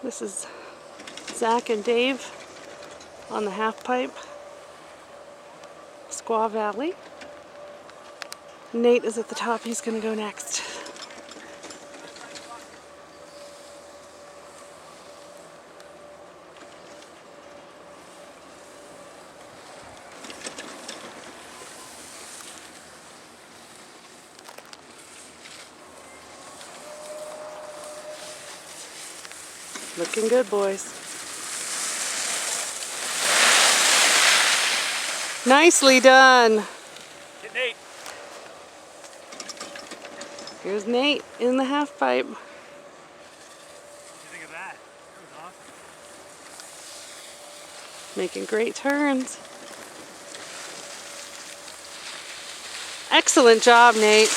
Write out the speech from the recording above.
This is Zach and Dave on the half pipe, Squaw Valley. Nate is at the top, he's going to go next. Looking good, boys. Nicely done. Get Nate. Here's Nate in the half pipe. What do you think of that? That was awesome. Making great turns. Excellent job, Nate.